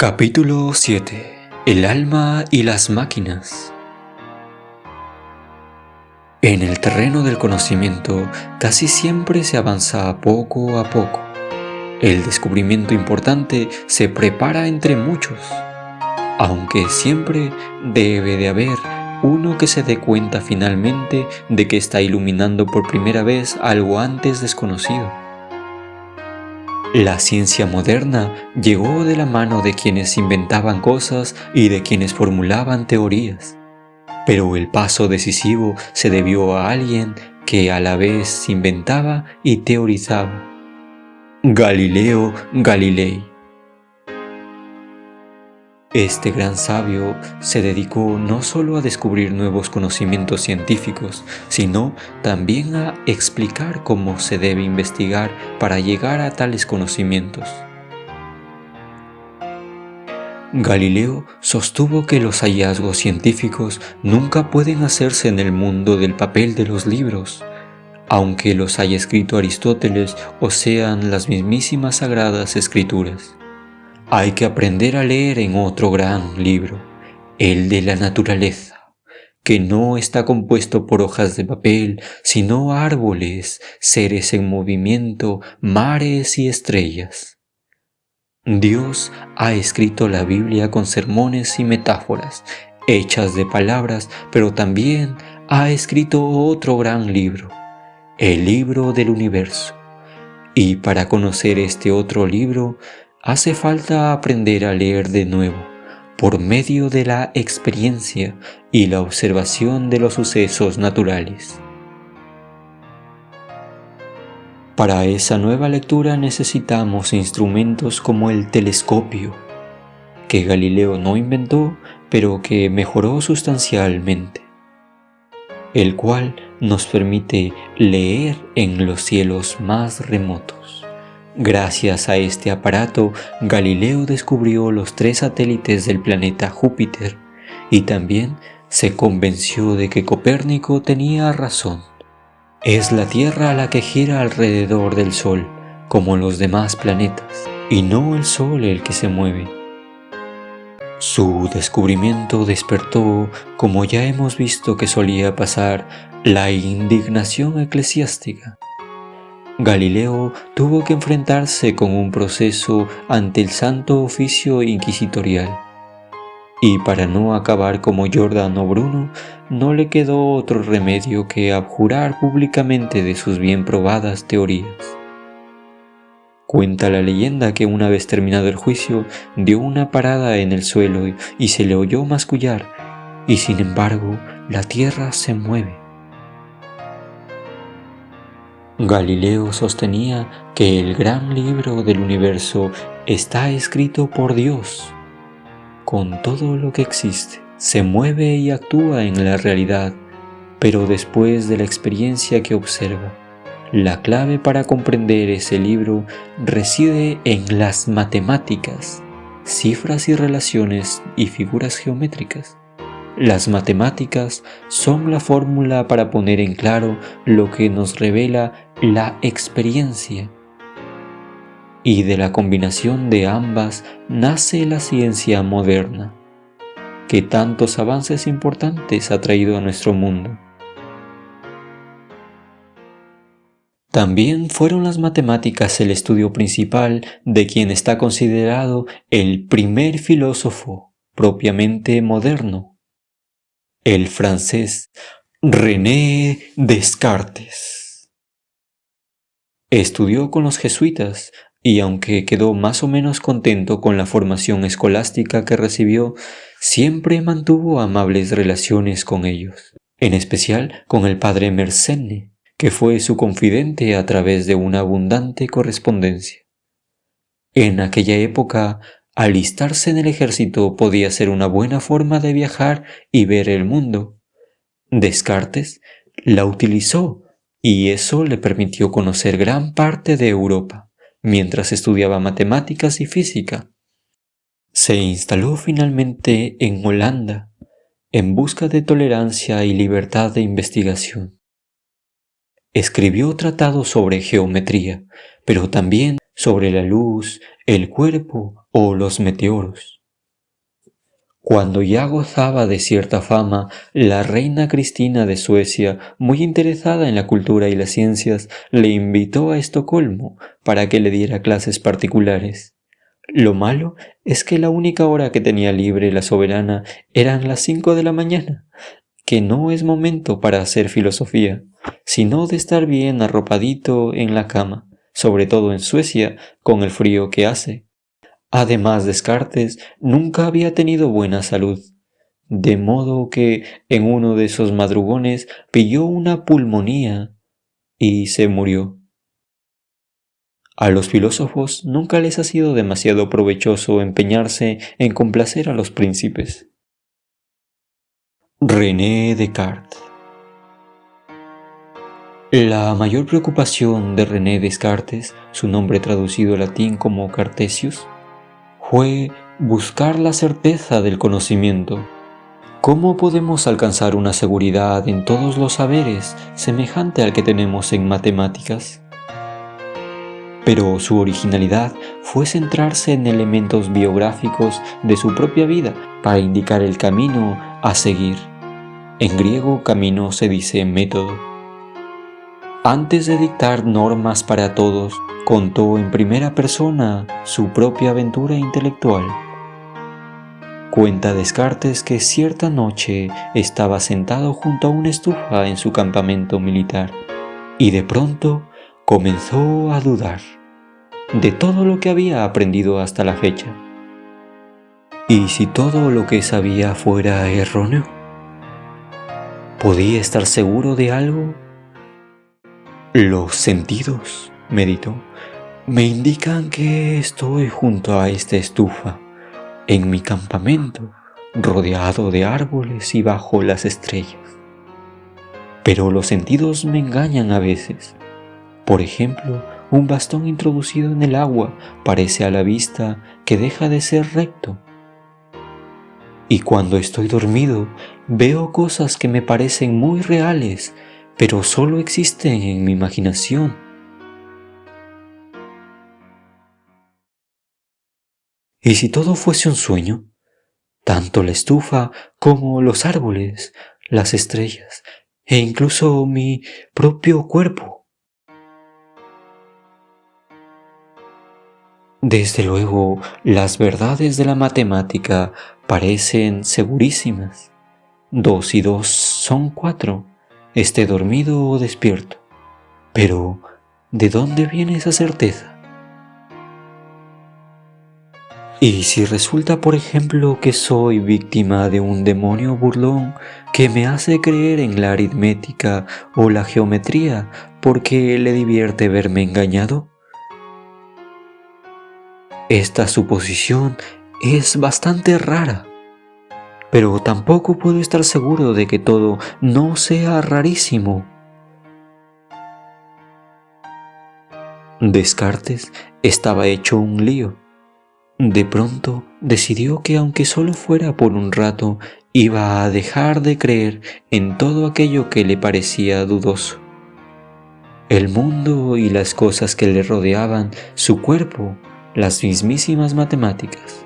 Capítulo 7. El alma y las máquinas. En el terreno del conocimiento casi siempre se avanza poco a poco. El descubrimiento importante se prepara entre muchos, aunque siempre debe de haber uno que se dé cuenta finalmente de que está iluminando por primera vez algo antes desconocido. La ciencia moderna llegó de la mano de quienes inventaban cosas y de quienes formulaban teorías, pero el paso decisivo se debió a alguien que a la vez inventaba y teorizaba: Galileo Galilei. Este gran sabio se dedicó no solo a descubrir nuevos conocimientos científicos, sino también a explicar cómo se debe investigar para llegar a tales conocimientos. Galileo sostuvo que los hallazgos científicos nunca pueden hacerse en el mundo del papel de los libros, aunque los haya escrito Aristóteles o sean las mismísimas Sagradas Escrituras. Hay que aprender a leer en otro gran libro, el de la naturaleza, que no está compuesto por hojas de papel, sino árboles, seres en movimiento, mares y estrellas. Dios ha escrito la Biblia con sermones y metáforas, hechas de palabras, pero también ha escrito otro gran libro, el libro del universo. Y para conocer este otro libro, hace falta aprender a leer de nuevo, por medio de la experiencia y la observación de los sucesos naturales. Para esa nueva lectura necesitamos instrumentos como el telescopio, que Galileo no inventó, pero que mejoró sustancialmente, el cual nos permite leer en los cielos más remotos. Gracias a este aparato, Galileo descubrió los 3 satélites del planeta Júpiter y también se convenció de que Copérnico tenía razón. Es la Tierra la que gira alrededor del Sol, como los demás planetas, y no el Sol el que se mueve. Su descubrimiento despertó, como ya hemos visto que solía pasar, la indignación eclesiástica. Galileo tuvo que enfrentarse con un proceso ante el Santo Oficio Inquisitorial, y para no acabar como Giordano Bruno, no le quedó otro remedio que abjurar públicamente de sus bien probadas teorías. Cuenta la leyenda que una vez terminado el juicio, dio una parada en el suelo y se le oyó mascullar, y sin embargo la tierra se mueve. Galileo sostenía que el gran libro del universo está escrito por Dios. Con todo lo que existe, se mueve y actúa en la realidad, pero después de la experiencia que observa. La clave para comprender ese libro reside en las matemáticas, cifras y relaciones y figuras geométricas. Las matemáticas son la fórmula para poner en claro lo que nos revela la experiencia. Y de la combinación de ambas nace la ciencia moderna, que tantos avances importantes ha traído a nuestro mundo. También fueron las matemáticas el estudio principal de quien está considerado el primer filósofo propiamente moderno, el francés René Descartes. Estudió con los jesuitas y aunque quedó más o menos contento con la formación escolástica que recibió, siempre mantuvo amables relaciones con ellos, en especial con el padre Mersenne, que fue su confidente a través de una abundante correspondencia. En aquella época, alistarse en el ejército podía ser una buena forma de viajar y ver el mundo. Descartes la utilizó y eso le permitió conocer gran parte de Europa, mientras estudiaba matemáticas y física. Se instaló finalmente en Holanda, en busca de tolerancia y libertad de investigación. Escribió tratados sobre geometría, pero también sobre la luz, el cuerpo o los meteoros. Cuando ya gozaba de cierta fama, la reina Cristina de Suecia, muy interesada en la cultura y las ciencias, le invitó a Estocolmo para que le diera clases particulares. Lo malo es que la única hora que tenía libre la soberana eran las 5 de la mañana, que no es momento para hacer filosofía, sino de estar bien arropadito en la cama, sobre todo en Suecia, con el frío que hace. Además, Descartes nunca había tenido buena salud, de modo que en uno de esos madrugones pilló una pulmonía y se murió. A los filósofos nunca les ha sido demasiado provechoso empeñarse en complacer a los príncipes. René Descartes. La mayor preocupación de René Descartes, su nombre traducido al latín como Cartesius, fue buscar la certeza del conocimiento. ¿Cómo podemos alcanzar una seguridad en todos los saberes semejante al que tenemos en matemáticas? Pero su originalidad fue centrarse en elementos biográficos de su propia vida para indicar el camino a seguir. En griego, camino se dice método. Antes de dictar normas para todos, contó en primera persona su propia aventura intelectual. Cuenta Descartes que cierta noche estaba sentado junto a una estufa en su campamento militar y de pronto comenzó a dudar de todo lo que había aprendido hasta la fecha. ¿Y si todo lo que sabía fuera erróneo? ¿Podía estar seguro de algo? Los sentidos, meditó, me indican que estoy junto a esta estufa, en mi campamento, rodeado de árboles y bajo las estrellas. Pero los sentidos me engañan a veces. Por ejemplo, un bastón introducido en el agua parece a la vista que deja de ser recto. Y cuando estoy dormido, veo cosas que me parecen muy reales, pero solo existen en mi imaginación. ¿Y si todo fuese un sueño? Tanto la estufa como los árboles, las estrellas e incluso mi propio cuerpo. Desde luego, las verdades de la matemática parecen segurísimas. 2 y 2 son 4, esté dormido o despierto. Pero, ¿de dónde viene esa certeza? Y si resulta, por ejemplo, que soy víctima de un demonio burlón que me hace creer en la aritmética o la geometría porque le divierte verme engañado. Esta suposición es bastante rara, pero tampoco puedo estar seguro de que todo no sea rarísimo. Descartes estaba hecho un lío. De pronto decidió que aunque solo fuera por un rato, iba a dejar de creer en todo aquello que le parecía dudoso. El mundo y las cosas que le rodeaban, su cuerpo, las mismísimas matemáticas.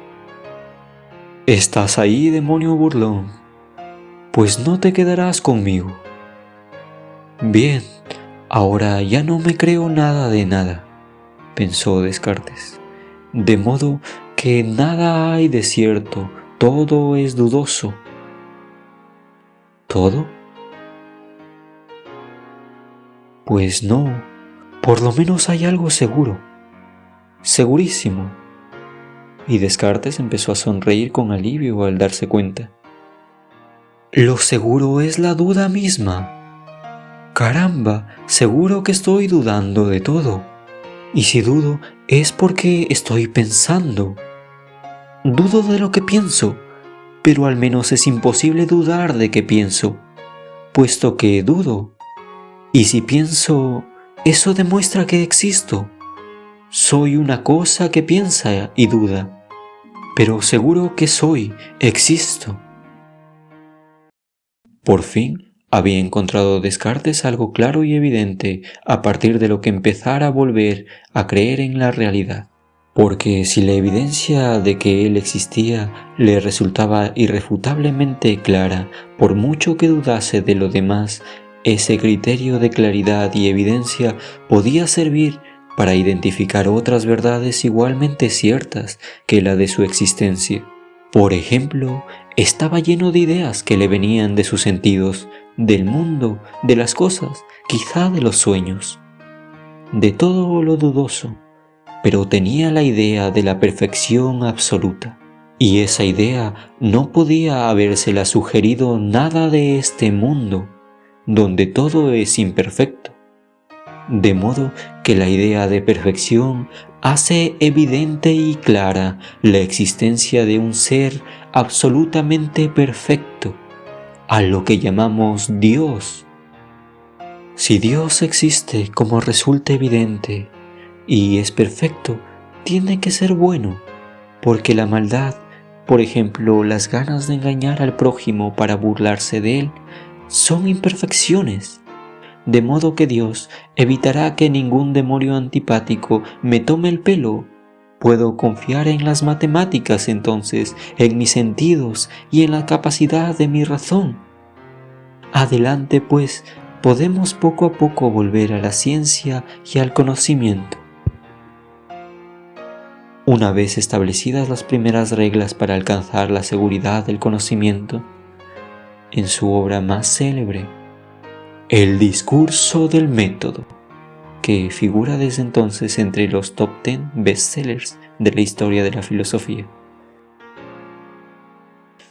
¿Estás ahí, demonio burlón? Pues no te quedarás conmigo. Bien, ahora ya no me creo nada de nada, pensó Descartes. De modo que nada hay de cierto, todo es dudoso. ¿Todo? Pues no, por lo menos hay algo seguro, segurísimo. Y Descartes empezó a sonreír con alivio al darse cuenta. Lo seguro es la duda misma. Caramba, seguro que estoy dudando de todo. Y si dudo es porque estoy pensando. Dudo de lo que pienso, pero al menos es imposible dudar de que pienso, puesto que dudo. Y si pienso, eso demuestra que existo. Soy una cosa que piensa y duda, pero seguro que existo. Por fin Había encontrado Descartes algo claro y evidente a partir de lo que empezara a volver a creer en la realidad. Porque si la evidencia de que él existía le resultaba irrefutablemente clara, por mucho que dudase de lo demás, ese criterio de claridad y evidencia podía servir para identificar otras verdades igualmente ciertas que la de su existencia. Por ejemplo, estaba lleno de ideas que le venían de sus sentidos, del mundo, de las cosas, quizá de los sueños, de todo lo dudoso, pero tenía la idea de la perfección absoluta, y esa idea no podía habérsela sugerido nada de este mundo, donde todo es imperfecto. De modo que la idea de perfección hace evidente y clara la existencia de un ser absolutamente perfecto, a lo que llamamos Dios. Si Dios existe, como resulta evidente, y es perfecto, tiene que ser bueno, porque la maldad, por ejemplo, las ganas de engañar al prójimo para burlarse de él, son imperfecciones. De modo que Dios evitará que ningún demonio antipático me tome el pelo. Puedo confiar en las matemáticas entonces, en mis sentidos y en la capacidad de mi razón. Adelante pues, podemos poco a poco volver a la ciencia y al conocimiento. Una vez establecidas las primeras reglas para alcanzar la seguridad del conocimiento, en su obra más célebre, El discurso del método, que figura desde entonces entre los top 10 bestsellers de la historia de la filosofía,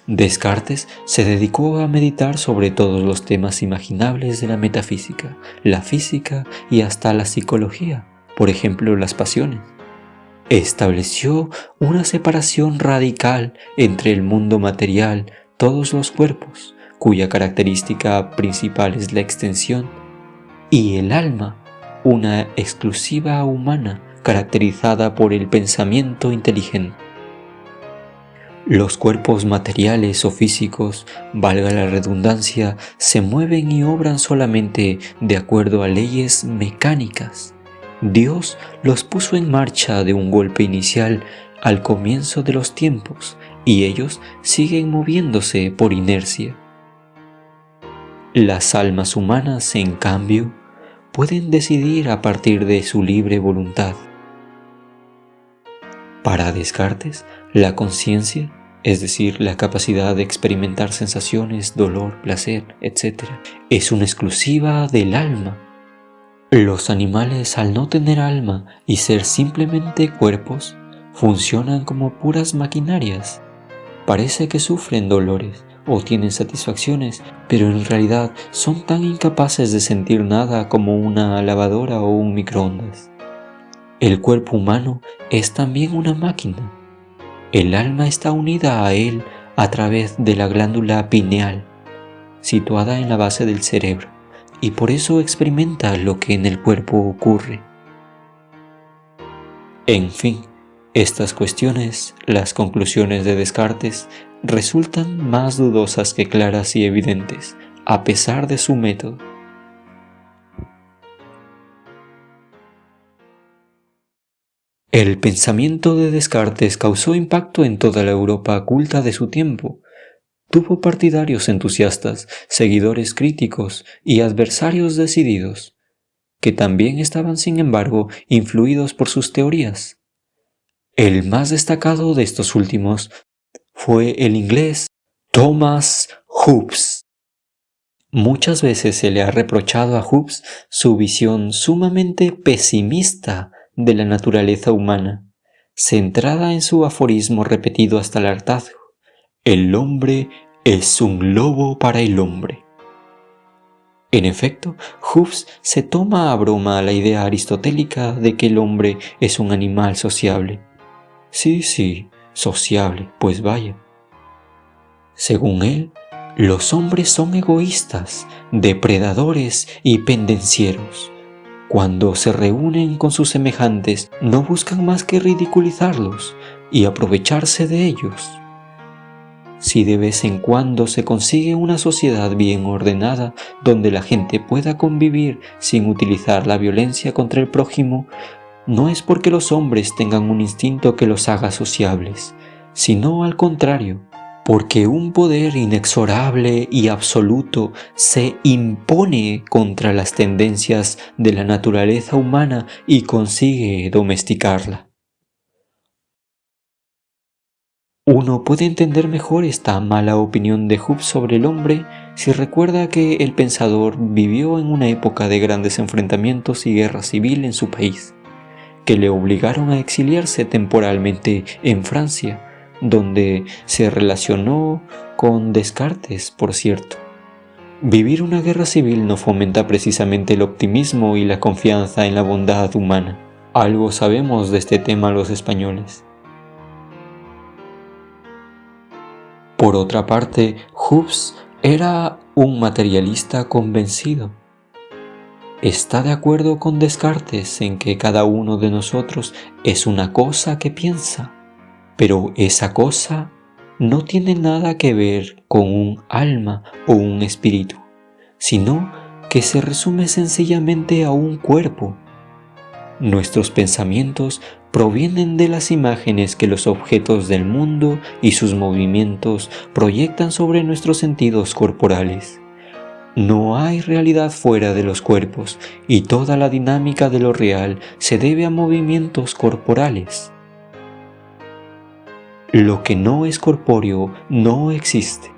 Descartes se dedicó a meditar sobre todos los temas imaginables de la metafísica, la física y hasta la psicología, por ejemplo las pasiones. Estableció una separación radical entre el mundo material, todos los cuerpos, cuya característica principal es la extensión, y el alma, una exclusiva humana caracterizada por el pensamiento inteligente. Los cuerpos materiales o físicos, valga la redundancia, se mueven y obran solamente de acuerdo a leyes mecánicas. Dios los puso en marcha de un golpe inicial al comienzo de los tiempos, y ellos siguen moviéndose por inercia. Las almas humanas, en cambio, pueden decidir a partir de su libre voluntad. Para Descartes, la conciencia, es decir, la capacidad de experimentar sensaciones, dolor, placer, etc., es una exclusiva del alma. Los animales, al no tener alma y ser simplemente cuerpos, funcionan como puras maquinarias. Parece que sufren dolores o tienen satisfacciones, pero en realidad son tan incapaces de sentir nada como una lavadora o un microondas. El cuerpo humano es también una máquina. El alma está unida a él a través de la glándula pineal, situada en la base del cerebro, y por eso experimenta lo que en el cuerpo ocurre. En fin, estas cuestiones, las conclusiones de Descartes, resultan más dudosas que claras y evidentes, a pesar de su método. El pensamiento de Descartes causó impacto en toda la Europa culta de su tiempo. Tuvo partidarios entusiastas, seguidores críticos y adversarios decididos, que también estaban sin embargo influidos por sus teorías. El más destacado de estos últimos fue el inglés Thomas Hobbes. Muchas veces se le ha reprochado a Hobbes su visión sumamente pesimista de la naturaleza humana, centrada en su aforismo repetido hasta el hartazgo: el hombre es un lobo para el hombre. En efecto, Hobbes se toma a broma la idea aristotélica de que el hombre es un animal sociable. Sí, sociable, pues vaya. Según él, los hombres son egoístas, depredadores y pendencieros. Cuando se reúnen con sus semejantes, no buscan más que ridiculizarlos y aprovecharse de ellos. Si de vez en cuando se consigue una sociedad bien ordenada donde la gente pueda convivir sin utilizar la violencia contra el prójimo, no es porque los hombres tengan un instinto que los haga sociables, sino al contrario, porque un poder inexorable y absoluto se impone contra las tendencias de la naturaleza humana y consigue domesticarla. Uno puede entender mejor esta mala opinión de Hobbes sobre el hombre si recuerda que el pensador vivió en una época de grandes enfrentamientos y guerra civil en su país, que le obligaron a exiliarse temporalmente en Francia, donde se relacionó con Descartes, por cierto. Vivir una guerra civil no fomenta precisamente el optimismo y la confianza en la bondad humana. Algo sabemos de este tema los españoles. Por otra parte, Hobbes era un materialista convencido. Está de acuerdo con Descartes en que cada uno de nosotros es una cosa que piensa, pero esa cosa no tiene nada que ver con un alma o un espíritu, sino que se resume sencillamente a un cuerpo. Nuestros pensamientos provienen de las imágenes que los objetos del mundo y sus movimientos proyectan sobre nuestros sentidos corporales. No hay realidad fuera de los cuerpos y toda la dinámica de lo real se debe a movimientos corporales. Lo que no es corpóreo no existe.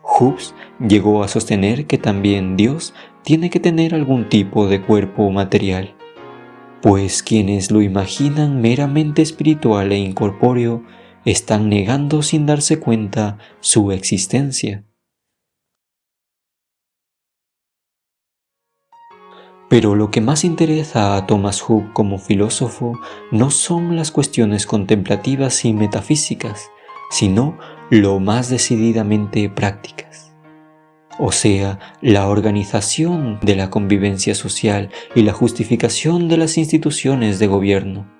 Hobbes llegó a sostener que también Dios tiene que tener algún tipo de cuerpo material, pues quienes lo imaginan meramente espiritual e incorpóreo están negando sin darse cuenta su existencia. Pero lo que más interesa a Thomas Hobbes como filósofo no son las cuestiones contemplativas y metafísicas, sino lo más decididamente prácticas. O sea, la organización de la convivencia social y la justificación de las instituciones de gobierno.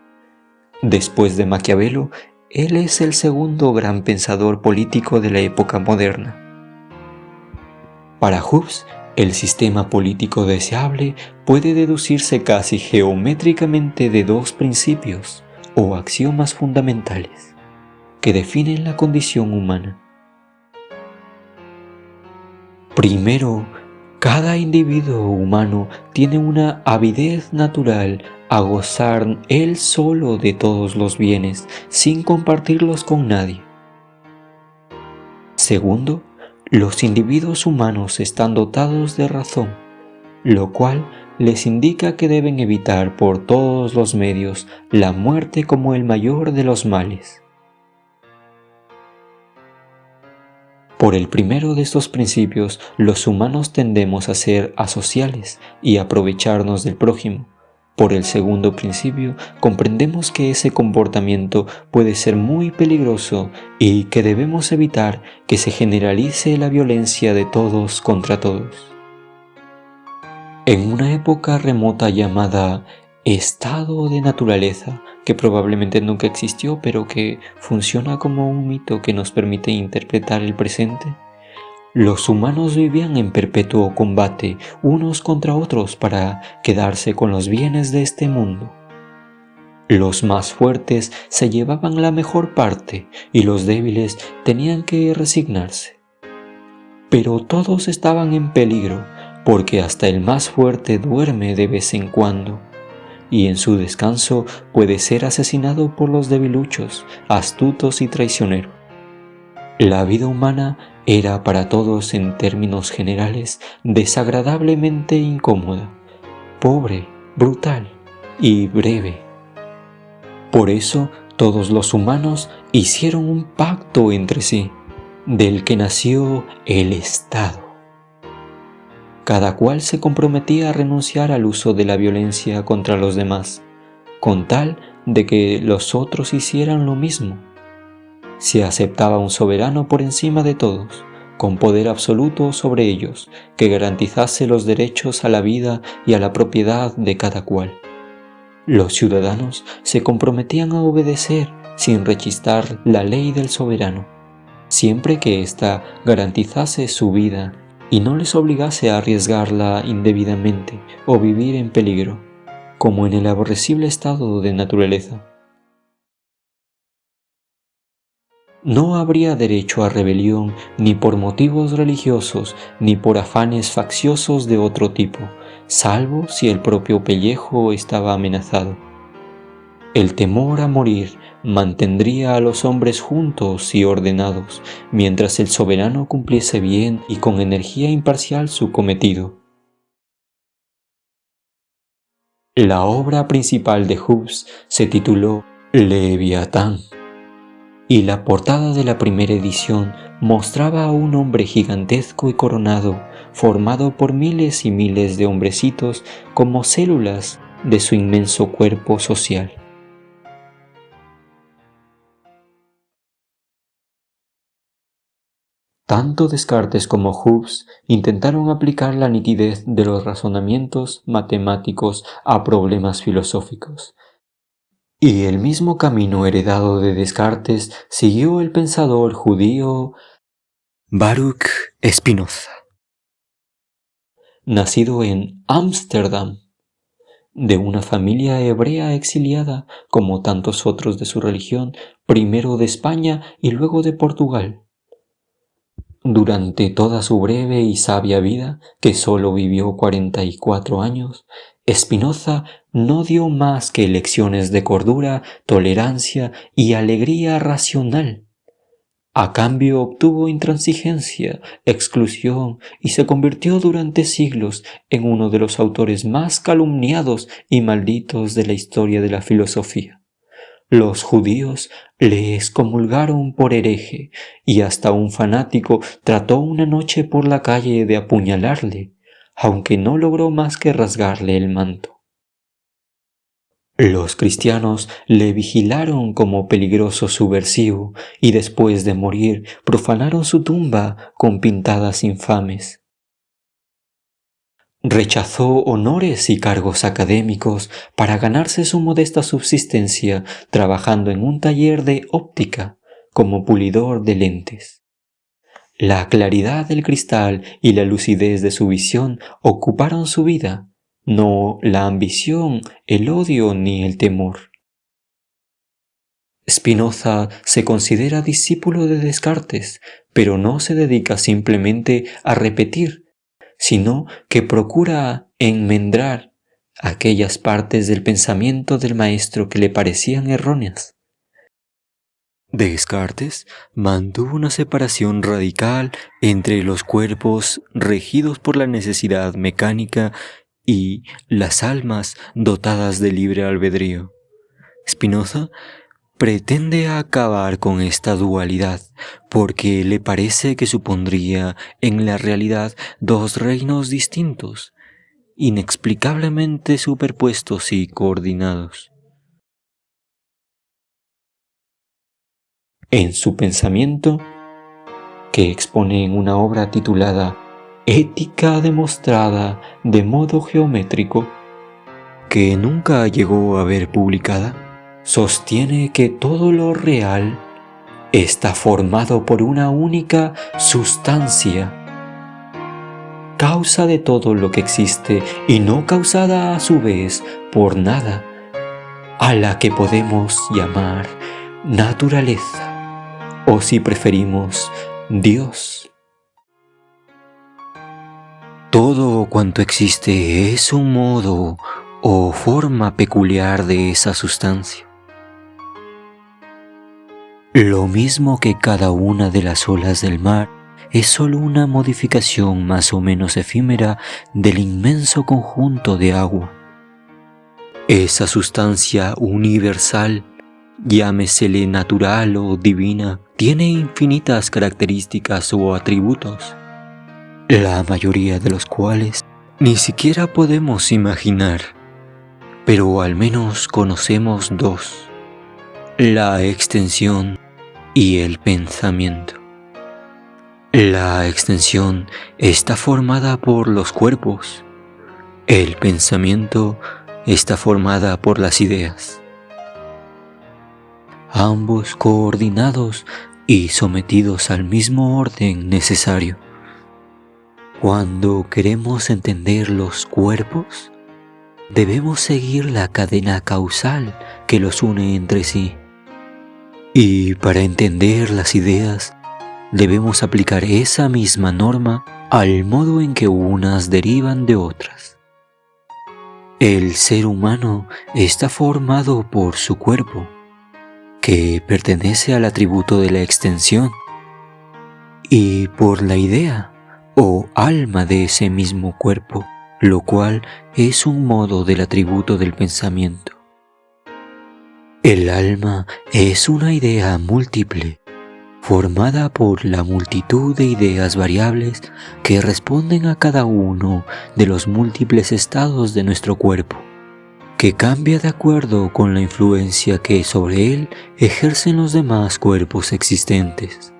Después de Maquiavelo, él es el segundo gran pensador político de la época moderna. Para Hobbes, el sistema político deseable puede deducirse casi geométricamente de dos principios o axiomas fundamentales que definen la condición humana. Primero, cada individuo humano tiene una avidez natural a gozar él solo de todos los bienes sin compartirlos con nadie. Segundo, los individuos humanos están dotados de razón, lo cual les indica que deben evitar por todos los medios la muerte como el mayor de los males. Por el primero de estos principios, los humanos tendemos a ser asociales y aprovecharnos del prójimo. Por el segundo principio, comprendemos que ese comportamiento puede ser muy peligroso y que debemos evitar que se generalice la violencia de todos contra todos. En una época remota llamada estado de naturaleza, que probablemente nunca existió, pero que funciona como un mito que nos permite interpretar el presente, los humanos vivían en perpetuo combate unos contra otros para quedarse con los bienes de este mundo. Los más fuertes se llevaban la mejor parte y los débiles tenían que resignarse. Pero todos estaban en peligro, porque hasta el más fuerte duerme de vez en cuando, y en su descanso puede ser asesinado por los debiluchos, astutos y traicioneros. La vida humana era para todos en términos generales desagradablemente incómoda, pobre, brutal y breve. Por eso todos los humanos hicieron un pacto entre sí, del que nació el Estado. Cada cual se comprometía a renunciar al uso de la violencia contra los demás, con tal de que los otros hicieran lo mismo. Se aceptaba un soberano por encima de todos, con poder absoluto sobre ellos, que garantizase los derechos a la vida y a la propiedad de cada cual. Los ciudadanos se comprometían a obedecer sin rechistar la ley del soberano, siempre que ésta garantizase su vida y no les obligase a arriesgarla indebidamente o vivir en peligro, como en el aborrecible estado de naturaleza. No habría derecho a rebelión ni por motivos religiosos ni por afanes facciosos de otro tipo, salvo si el propio pellejo estaba amenazado. El temor a morir mantendría a los hombres juntos y ordenados, mientras el soberano cumpliese bien y con energía imparcial su cometido. La obra principal de Hobbes se tituló Leviatán, y la portada de la primera edición mostraba a un hombre gigantesco y coronado, formado por miles y miles de hombrecitos como células de su inmenso cuerpo social. Tanto Descartes como Hobbes intentaron aplicar la nitidez de los razonamientos matemáticos a problemas filosóficos. Y el mismo camino heredado de Descartes siguió el pensador judío Baruch Spinoza, nacido en Ámsterdam, de una familia hebrea exiliada, como tantos otros de su religión, primero de España y luego de Portugal. Durante toda su breve y sabia vida, que solo vivió 44 años, Spinoza no dio más que lecciones de cordura, tolerancia y alegría racional. A cambio obtuvo intransigencia, exclusión y se convirtió durante siglos en uno de los autores más calumniados y malditos de la historia de la filosofía. Los judíos le excomulgaron por hereje y hasta un fanático trató una noche por la calle de apuñalarle, aunque no logró más que rasgarle el manto. Los cristianos le vigilaron como peligroso subversivo y después de morir profanaron su tumba con pintadas infames. Rechazó honores y cargos académicos para ganarse su modesta subsistencia trabajando en un taller de óptica como pulidor de lentes. La claridad del cristal y la lucidez de su visión ocuparon su vida, no la ambición, el odio ni el temor. Spinoza se considera discípulo de Descartes, pero no se dedica simplemente a repetir, sino que procura enmendar aquellas partes del pensamiento del maestro que le parecían erróneas. Descartes mantuvo una separación radical entre los cuerpos regidos por la necesidad mecánica y las almas dotadas de libre albedrío. Spinoza pretende acabar con esta dualidad porque le parece que supondría en la realidad dos reinos distintos, inexplicablemente superpuestos y coordinados. En su pensamiento, que expone en una obra titulada Ética demostrada de modo geométrico, que nunca llegó a ver publicada, sostiene que todo lo real está formado por una única sustancia, causa de todo lo que existe y no causada a su vez por nada, a la que podemos llamar naturaleza, o si preferimos, Dios. Todo cuanto existe es un modo o forma peculiar de esa sustancia. Lo mismo que cada una de las olas del mar es solo una modificación más o menos efímera del inmenso conjunto de agua. Esa sustancia universal, llámesele natural o divina, tiene infinitas características o atributos, la mayoría de los cuales ni siquiera podemos imaginar, pero al menos conocemos dos: la extensión y el pensamiento. La extensión está formada por los cuerpos, el pensamiento está formada por las ideas, ambos coordinados y sometidos al mismo orden necesario. Cuando queremos entender los cuerpos, debemos seguir la cadena causal que los une entre sí. Y para entender las ideas, debemos aplicar esa misma norma al modo en que unas derivan de otras. El ser humano está formado por su cuerpo, que pertenece al atributo de la extensión, y por la idea o alma de ese mismo cuerpo, lo cual es un modo del atributo del pensamiento. El alma es una idea múltiple, formada por la multitud de ideas variables que responden a cada uno de los múltiples estados de nuestro cuerpo, que cambia de acuerdo con la influencia que sobre él ejercen los demás cuerpos existentes.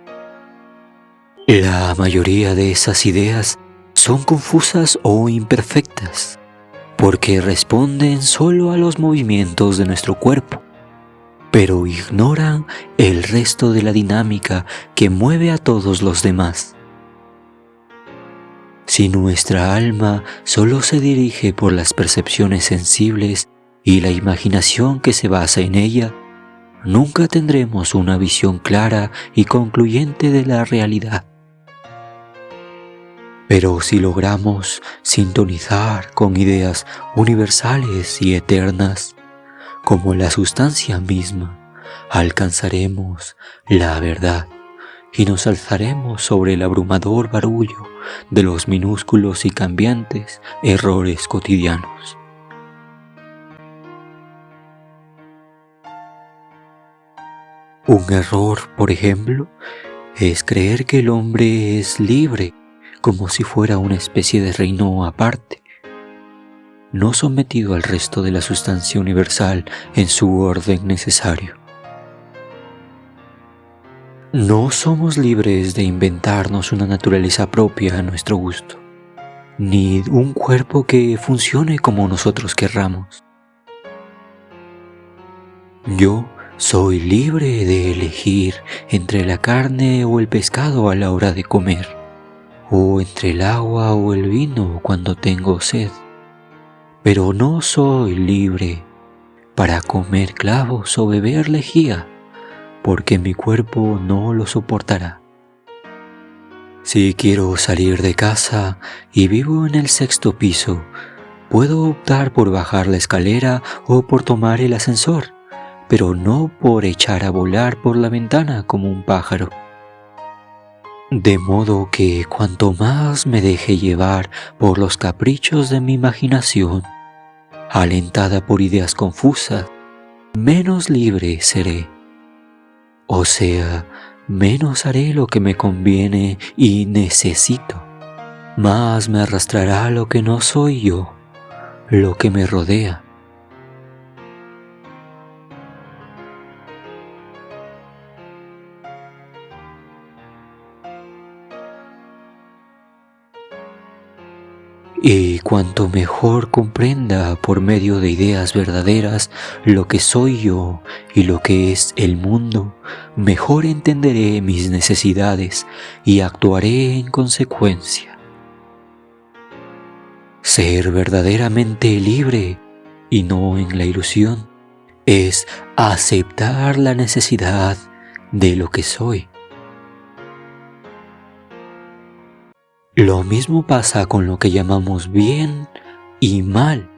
La mayoría de esas ideas son confusas o imperfectas, porque responden solo a los movimientos de nuestro cuerpo, pero ignoran el resto de la dinámica que mueve a todos los demás. Si nuestra alma solo se dirige por las percepciones sensibles y la imaginación que se basa en ella, nunca tendremos una visión clara y concluyente de la realidad. Pero si logramos sintonizar con ideas universales y eternas, como la sustancia misma, alcanzaremos la verdad y nos alzaremos sobre el abrumador barullo de los minúsculos y cambiantes errores cotidianos. Un error, por ejemplo, es creer que el hombre es libre como si fuera una especie de reino aparte, no sometido al resto de la sustancia universal en su orden necesario. No somos libres de inventarnos una naturaleza propia a nuestro gusto, ni un cuerpo que funcione como nosotros querramos. Yo soy libre de elegir entre la carne o el pescado a la hora de comer, o entre el agua o el vino cuando tengo sed. Pero no soy libre para comer clavos o beber lejía, porque mi cuerpo no lo soportará. Si quiero salir de casa y vivo en el 6º piso, puedo optar por bajar la escalera o por tomar el ascensor, pero no por echar a volar por la ventana como un pájaro. De modo que cuanto más me deje llevar por los caprichos de mi imaginación, alentada por ideas confusas, menos libre seré. O sea, menos haré lo que me conviene y necesito. Más me arrastrará lo que no soy yo, lo que me rodea. Y cuanto mejor comprenda por medio de ideas verdaderas lo que soy yo y lo que es el mundo, mejor entenderé mis necesidades y actuaré en consecuencia. Ser verdaderamente libre, y no en la ilusión, es aceptar la necesidad de lo que soy. Lo mismo pasa con lo que llamamos bien y mal.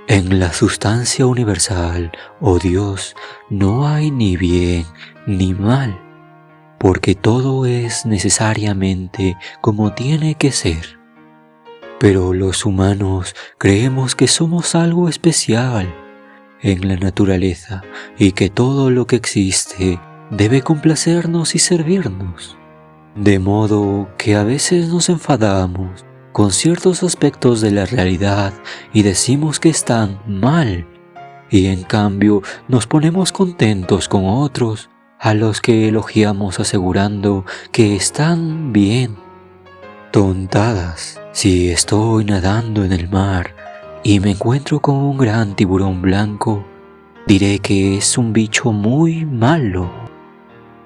En la sustancia universal, oh Dios, no hay ni bien ni mal, porque todo es necesariamente como tiene que ser. Pero los humanos creemos que somos algo especial en la naturaleza y que todo lo que existe debe complacernos y servirnos. De modo que a veces nos enfadamos con ciertos aspectos de la realidad y decimos que están mal, y en cambio nos ponemos contentos con otros a los que elogiamos asegurando que están bien. Tontadas, si estoy nadando en el mar y me encuentro con un gran tiburón blanco, diré que es un bicho muy malo.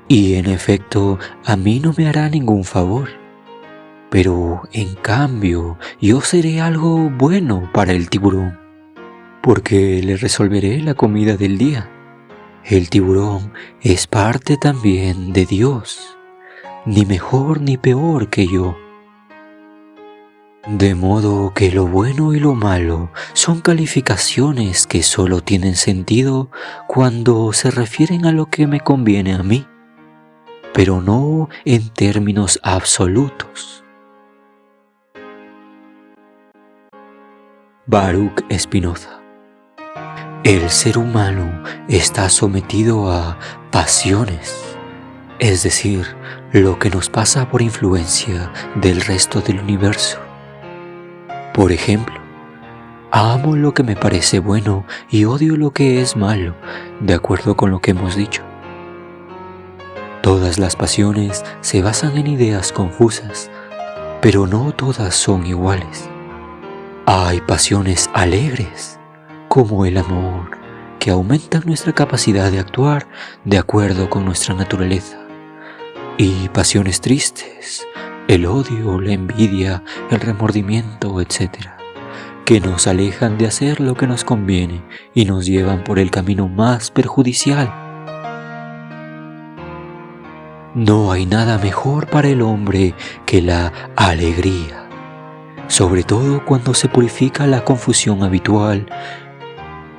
Y en efecto, a mí no me hará ningún favor. Pero en cambio, yo seré algo bueno para el tiburón, porque le resolveré la comida del día. El tiburón es parte también de Dios, ni mejor ni peor que yo. De modo que lo bueno y lo malo son calificaciones que solo tienen sentido cuando se refieren a lo que me conviene a mí, pero no en términos absolutos. Baruch Spinoza. El ser humano está sometido a pasiones, es decir, lo que nos pasa por influencia del resto del universo. Por ejemplo, amo lo que me parece bueno y odio lo que es malo, de acuerdo con lo que hemos dicho. Todas las pasiones se basan en ideas confusas, pero no todas son iguales. Hay pasiones alegres, como el amor, que aumentan nuestra capacidad de actuar de acuerdo con nuestra naturaleza. Y pasiones tristes, el odio, la envidia, el remordimiento, etc., que nos alejan de hacer lo que nos conviene y nos llevan por el camino más perjudicial. No hay nada mejor para el hombre que la alegría, sobre todo cuando se purifica la confusión habitual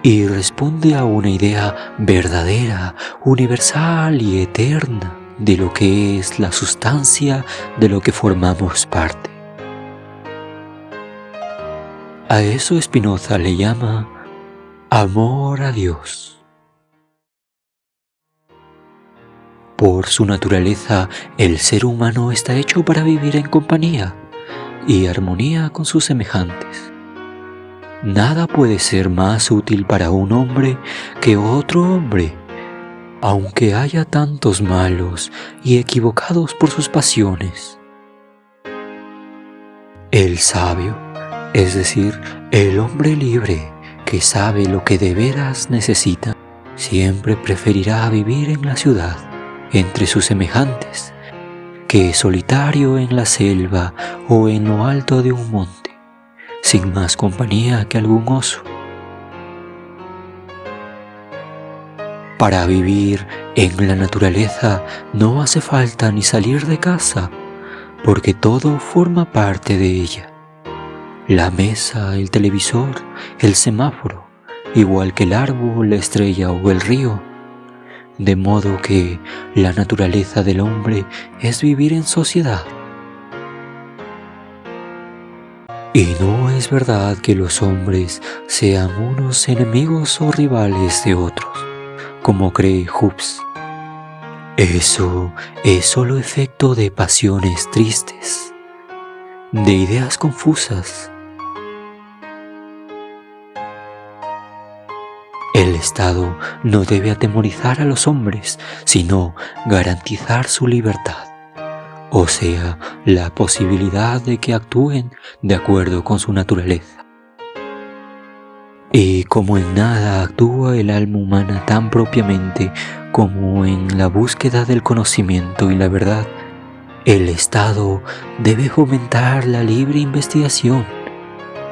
y responde a una idea verdadera, universal y eterna de lo que es la sustancia de lo que formamos parte. A eso Spinoza le llama amor a Dios. Por su naturaleza, el ser humano está hecho para vivir en compañía y armonía con sus semejantes. Nada puede ser más útil para un hombre que otro hombre, aunque haya tantos malos y equivocados por sus pasiones. El sabio, es decir, el hombre libre que sabe lo que de veras necesita, siempre preferirá vivir en la ciudad, entre sus semejantes, que solitario en la selva o en lo alto de un monte, sin más compañía que algún oso. Para vivir en la naturaleza no hace falta ni salir de casa, porque todo forma parte de ella. La mesa, el televisor, el semáforo, igual que el árbol, la estrella o el río. De modo que la naturaleza del hombre es vivir en sociedad. Y no es verdad que los hombres sean unos enemigos o rivales de otros, como cree Hobbes. Eso es solo efecto de pasiones tristes, de ideas confusas. El Estado no debe atemorizar a los hombres, sino garantizar su libertad, o sea, la posibilidad de que actúen de acuerdo con su naturaleza. Y como en nada actúa el alma humana tan propiamente como en la búsqueda del conocimiento y la verdad, el Estado debe fomentar la libre investigación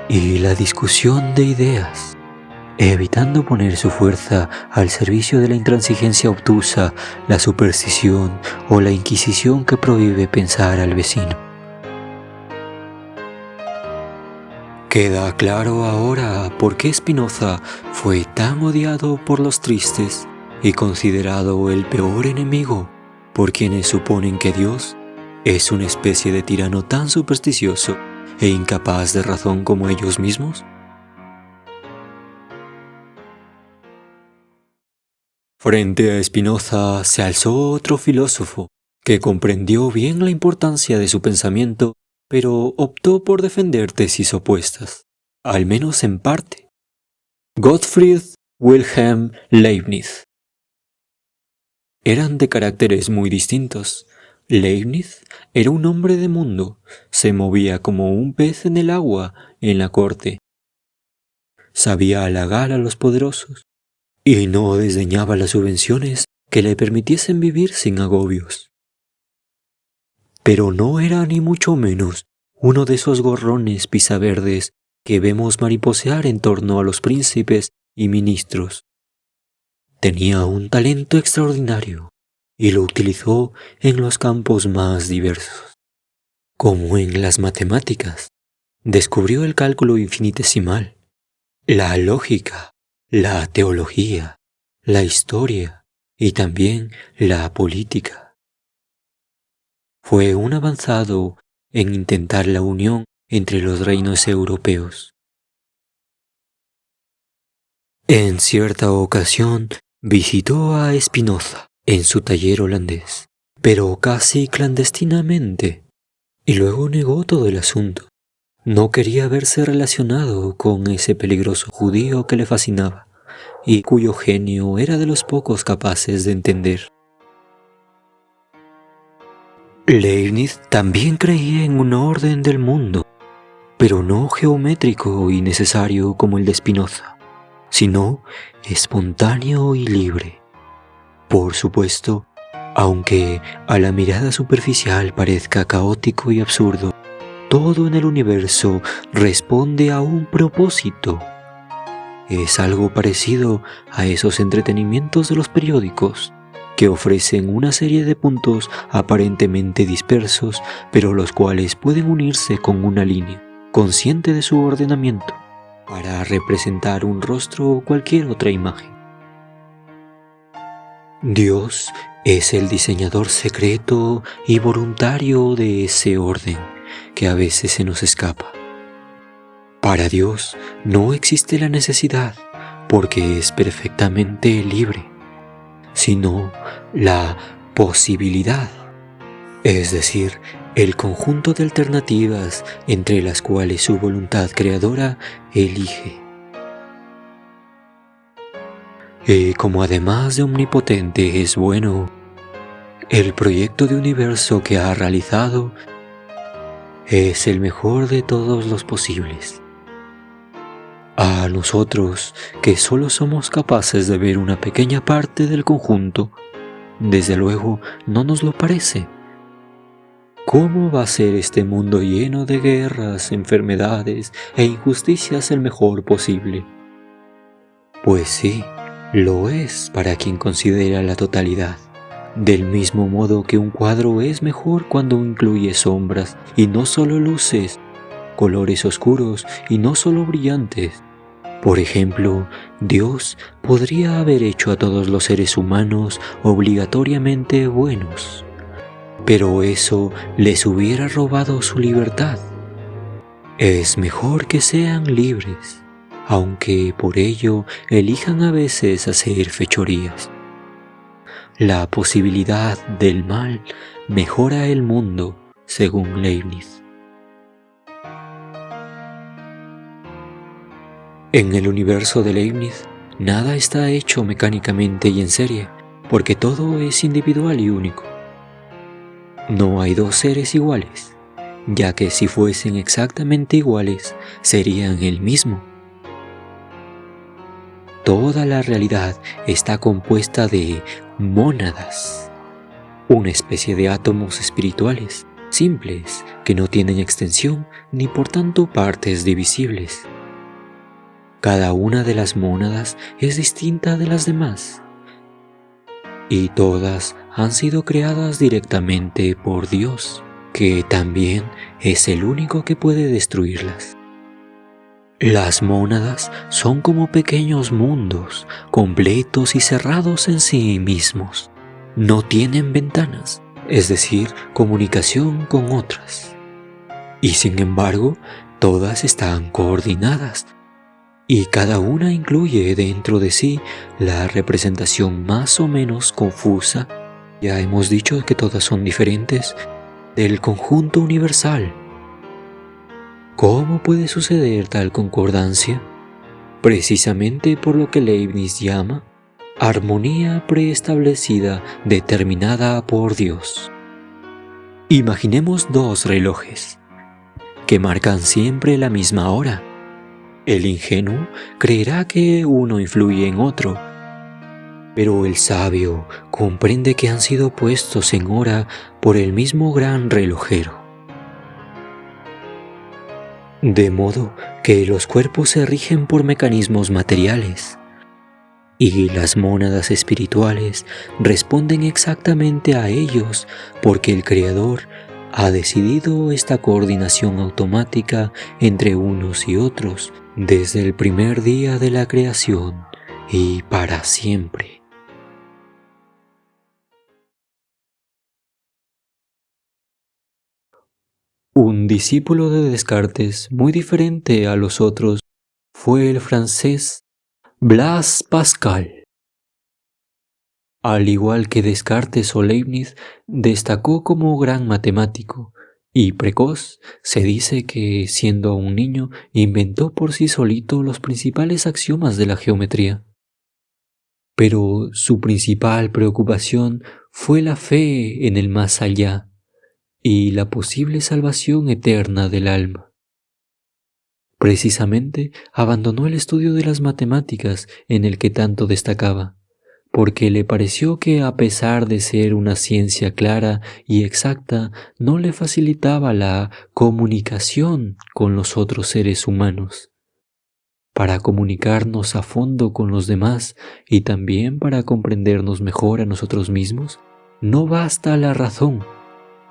y la discusión de ideas, evitando poner su fuerza al servicio de la intransigencia obtusa, la superstición o la inquisición que prohíbe pensar al vecino. Queda claro ahora por qué Spinoza fue tan odiado por los tristes y considerado el peor enemigo por quienes suponen que Dios es una especie de tirano tan supersticioso e incapaz de razón como ellos mismos. Frente a Spinoza se alzó otro filósofo que comprendió bien la importancia de su pensamiento, pero optó por defender tesis opuestas, al menos en parte. Gottfried Wilhelm Leibniz. Eran de caracteres muy distintos. Leibniz era un hombre de mundo, se movía como un pez en el agua en la corte. sabía halagar a los poderosos y no desdeñaba las subvenciones que le permitiesen vivir sin agobios. Pero no era ni mucho menos uno de esos gorrones pisaverdes que vemos mariposear en torno a los príncipes y ministros. Tenía un talento extraordinario y lo utilizó en los campos más diversos. Como en las matemáticas, descubrió el cálculo infinitesimal, la lógica, la teología, la historia y también la política. Fue un avanzado en intentar la unión entre los reinos europeos. En cierta ocasión visitó a Spinoza en su taller holandés, pero casi clandestinamente, y luego negó todo el asunto. No quería verse relacionado con ese peligroso judío que le fascinaba y cuyo genio era de los pocos capaces de entender. Leibniz también creía en un orden del mundo, pero no geométrico y necesario como el de Spinoza, sino espontáneo y libre. Por supuesto, aunque a la mirada superficial parezca caótico y absurdo, todo en el universo responde a un propósito. Es algo parecido a esos entretenimientos de los periódicos, que ofrecen una serie de puntos aparentemente dispersos, pero los cuales pueden unirse con una línea, consciente de su ordenamiento, para representar un rostro o cualquier otra imagen. Dios es el diseñador secreto y voluntario de ese orden que a veces se nos escapa. Para Dios no existe la necesidad, porque es perfectamente libre, sino la posibilidad, es decir, el conjunto de alternativas entre las cuales su voluntad creadora elige. Y como además de omnipotente es bueno, el proyecto de universo que ha realizado es el mejor de todos los posibles. A nosotros, que solo somos capaces de ver una pequeña parte del conjunto, desde luego no nos lo parece. ¿Cómo va a ser este mundo lleno de guerras, enfermedades e injusticias el mejor posible? Pues sí, lo es para quien considera la totalidad. Del mismo modo que un cuadro es mejor cuando incluye sombras y no solo luces, colores oscuros y no solo brillantes. Por ejemplo, Dios podría haber hecho a todos los seres humanos obligatoriamente buenos, pero eso les hubiera robado su libertad. Es mejor que sean libres, aunque por ello elijan a veces hacer fechorías. La posibilidad del mal mejora el mundo, según Leibniz. En el universo de Leibniz, nada está hecho mecánicamente y en serie, porque todo es individual y único. No hay dos seres iguales, ya que si fuesen exactamente iguales, serían el mismo. Toda la realidad está compuesta de mónadas, una especie de átomos espirituales, simples, que no tienen extensión ni por tanto partes divisibles. Cada una de las mónadas es distinta de las demás, y todas han sido creadas directamente por Dios, que también es el único que puede destruirlas. Las mónadas son como pequeños mundos, completos y cerrados en sí mismos. No tienen ventanas, es decir, comunicación con otras. Y sin embargo, todas están coordinadas, y cada una incluye dentro de sí la representación más o menos confusa, ya hemos dicho que todas son diferentes, del conjunto universal. ¿Cómo puede suceder tal concordancia? Precisamente por lo que Leibniz llama armonía preestablecida determinada por Dios. Imaginemos dos relojes que marcan siempre la misma hora. El ingenuo creerá que uno influye en otro, pero el sabio comprende que han sido puestos en hora por el mismo gran relojero. De modo que los cuerpos se rigen por mecanismos materiales, y las mónadas espirituales responden exactamente a ellos porque el Creador ha decidido esta coordinación automática entre unos y otros desde el primer día de la creación y para siempre. Un discípulo de Descartes muy diferente a los otros fue el francés Blaise Pascal. Al igual que Descartes o Leibniz, destacó como gran matemático y precoz. Se dice que, siendo un niño, inventó por sí solito los principales axiomas de la geometría. Pero su principal preocupación fue la fe en el más allá y la posible salvación eterna del alma. Precisamente abandonó el estudio de las matemáticas en el que tanto destacaba, porque le pareció que a pesar de ser una ciencia clara y exacta, no le facilitaba la comunicación con los otros seres humanos. Para comunicarnos a fondo con los demás y también para comprendernos mejor a nosotros mismos, no basta la razón.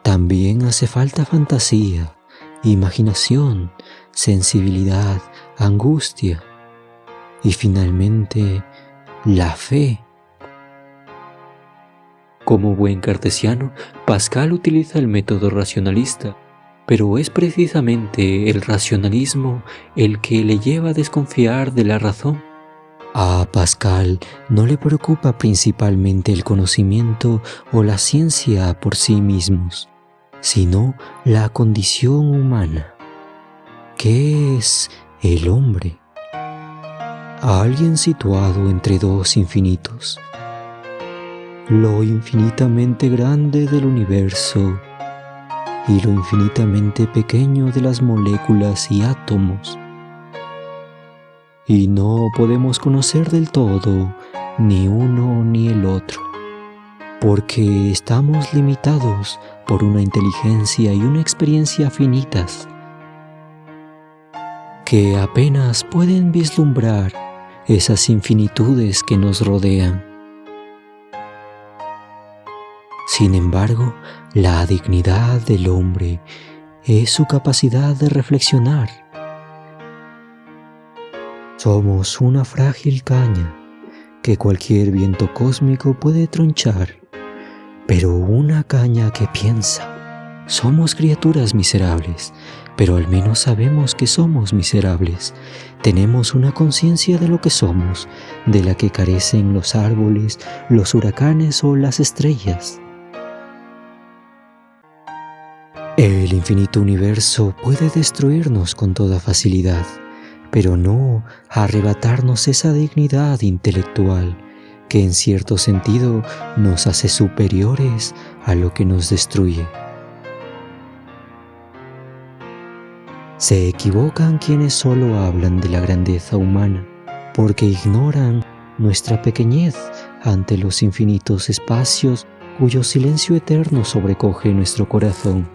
También hace falta fantasía, imaginación, sensibilidad, angustia y finalmente la fe. Como buen cartesiano, Pascal utiliza el método racionalista, pero es precisamente el racionalismo el que le lleva a desconfiar de la razón. A Pascal no le preocupa principalmente el conocimiento o la ciencia por sí mismos, sino la condición humana. ¿Qué es el hombre? Alguien situado entre dos infinitos. Lo infinitamente grande del universo y lo infinitamente pequeño de las moléculas y átomos. Y no podemos conocer del todo ni uno ni el otro, porque estamos limitados por una inteligencia y una experiencia finitas, que apenas pueden vislumbrar esas infinitudes que nos rodean. Sin embargo, la dignidad del hombre es su capacidad de reflexionar. Somos una frágil caña que cualquier viento cósmico puede tronchar, pero una caña que piensa. Somos criaturas miserables, pero al menos sabemos que somos miserables. Tenemos una conciencia de lo que somos, de la que carecen los árboles, los huracanes o las estrellas. El infinito universo puede destruirnos con toda facilidad, pero no arrebatarnos esa dignidad intelectual que en cierto sentido nos hace superiores a lo que nos destruye. Se equivocan quienes solo hablan de la grandeza humana, porque ignoran nuestra pequeñez ante los infinitos espacios cuyo silencio eterno sobrecoge nuestro corazón.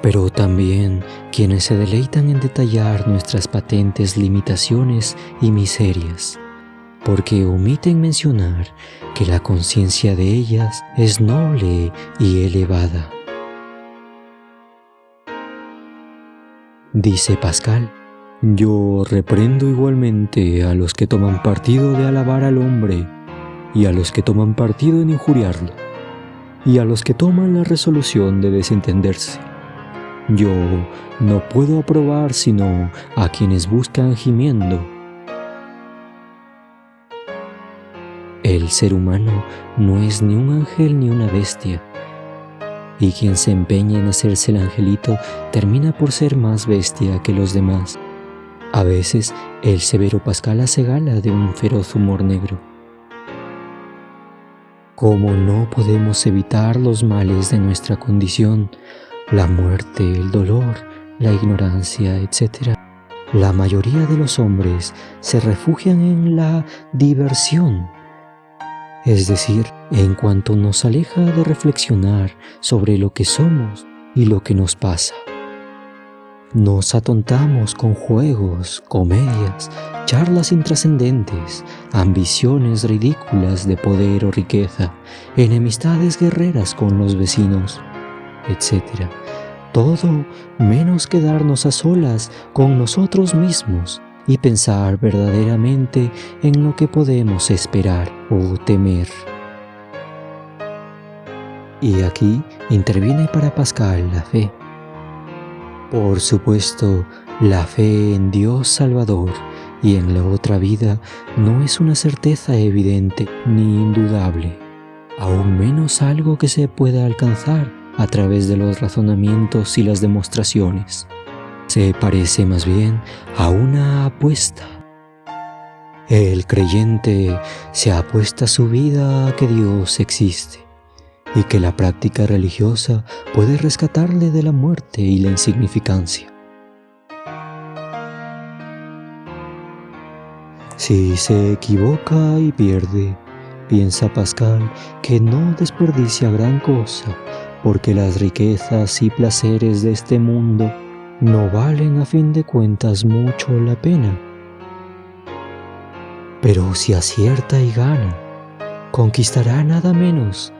Pero también quienes se deleitan en detallar nuestras patentes limitaciones y miserias, porque omiten mencionar que la conciencia de ellas es noble y elevada. Dice Pascal: yo reprendo igualmente a los que toman partido de alabar al hombre, y a los que toman partido en injuriarlo, y a los que toman la resolución de desentenderse. Yo no puedo aprobar sino a quienes buscan gimiendo. El ser humano no es ni un ángel ni una bestia, y quien se empeña en hacerse el angelito termina por ser más bestia que los demás. A veces el severo Pascal hace gala de un feroz humor negro. Como no podemos evitar los males de nuestra condición, la muerte, el dolor, la ignorancia, etc., La mayoría de los hombres se refugian en la diversión, es decir, en cuanto nos aleja de reflexionar sobre lo que somos y lo que nos pasa. Nos atontamos con juegos, comedias, charlas intrascendentes, ambiciones ridículas de poder o riqueza, enemistades guerreras con los vecinos, etc. Todo menos quedarnos a solas con nosotros mismos y pensar verdaderamente en lo que podemos esperar o temer. Y aquí interviene para Pascal la fe. Por supuesto, la fe en Dios Salvador y en la otra vida no es una certeza evidente ni indudable, aún menos algo que se pueda alcanzar a través de los razonamientos y las demostraciones. Se parece más bien a una apuesta. El creyente se apuesta su vida a que Dios existe y que la práctica religiosa puede rescatarle de la muerte y la insignificancia. Si se equivoca y pierde, piensa Pascal que no desperdicia gran cosa, porque las riquezas y placeres de este mundo no valen a fin de cuentas mucho la pena. Pero si acierta y gana, conquistará nada menos